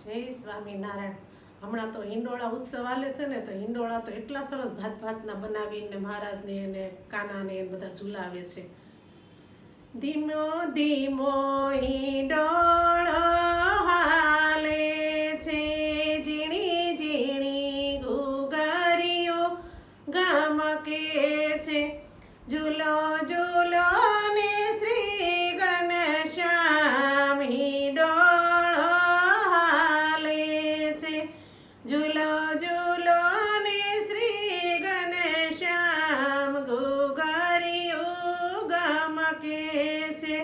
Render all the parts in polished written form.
જય સ્વામિનારાયણ. હમણાં તો હિંડોળા ઉત્સવ આલે છે ને, તો હિંડોળા તો એટલા સરસ ભાતના બનાવીને મહારાજને અને કાનાને બધા ઝુલાવે છે. ધીમો ધીમો હિંડોળો હાલે છે, ઝીણી ઝીણી ઘૂઘરીઓ ગમકે છે. ઝૂલો ઝૂલો ને શ્રી ઘનશ્યામ હિંડોળો હાલે છે. ઝૂલો ઝૂલો ને શ્રી ઘનશ્યામ ઘૂઘરીઓ ગમકે છે.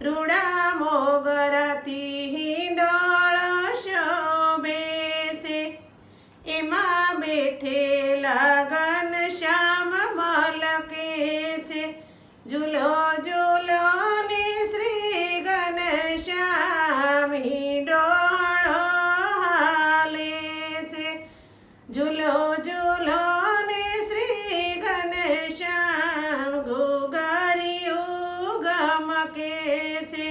રૂડા મોગરાથી હિંડોળો શોભે છે, એમાં બેઠેલા ઘનશ્યામ મલકે છે. ઝૂલો ઝૂલો ને શ્રી ઘનશ્યામ હિંડોળો હાલે છે. ઝૂલો ઝૂલો ને શ્રી ઘનશ્યામ ઘૂઘરીઓ ગમકે છે.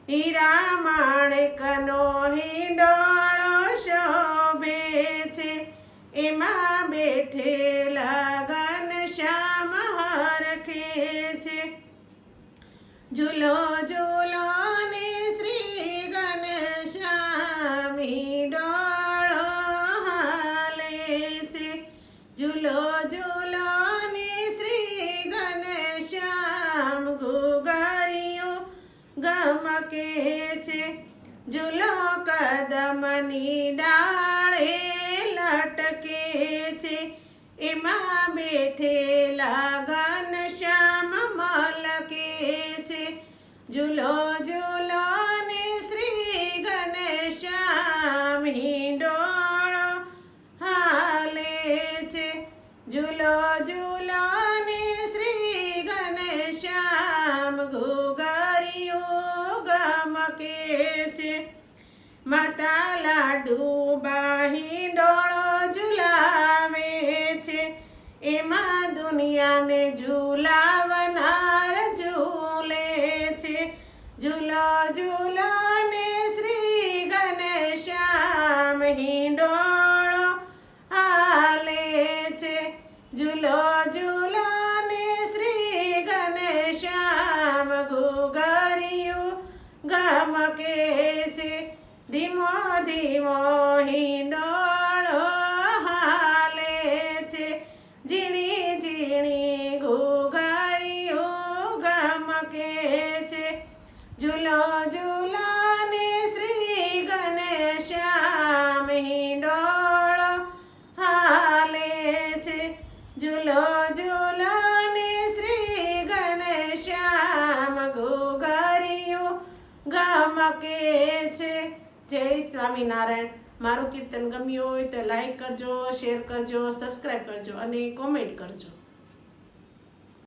હીરા માણેકનો હિંડોળો શોભે છે, એમાં બેઠેલા ઘનશ્યામ હરખે છે. ઝૂલો ઝૂલો ને શ્રી ઘનશ્યામ હિંડોળો હાલે છે. ઝૂલો ઝૂલો ને શ્રી ઘનશ્યામ ઘૂઘરીઓ ગમકે છે. ઝૂલો કદમની ડાળે લટકે છે, એમાં બેઠેલા ઘનશ્યામ મલકે છે. ઝૂલો ઝૂલો ને શ્રી ઘનશ્યામ હિંડોળો હાલે છે. ઝૂલો ઝૂલો ને શ્રી ઘનશ્યામ ઘૂઘરીઓ ગમકે છે. માતા લાડુબા હિંડોળો ઝુલાવે છે, એમાં દુનિયાને ઝુલાવનાર ઝૂલે છે. ઝૂલો ઝૂલો ને શ્રી ઘનશ્યામ હિંડોળો હાલે છે. ઝૂલો ઝૂલો ને શ્રી ઘનશ્યામ ઘૂઘરીઓ ગમકે છે. ધીમો ધીમો હિંડોળો હાલે છે, ઝીણી ઝીણી ઘૂઘરીઓ ગમકે છે. ઝૂલો ઝૂલો ને શ્રી ઘનશ્યામ હિંડોળો હાલે છે. ઝૂલો ઝૂલો ને શ્રી ઘનશ્યામ ઘૂઘરીઓ ગમકે છે. જય સ્વામિનારાયણ. મારું કીર્તન ગમ્યું હોય તો લાઈક કરજો, શેર કરજો, સબસ્ક્રાઈબ કરજો અને કોમેન્ટ કરજો.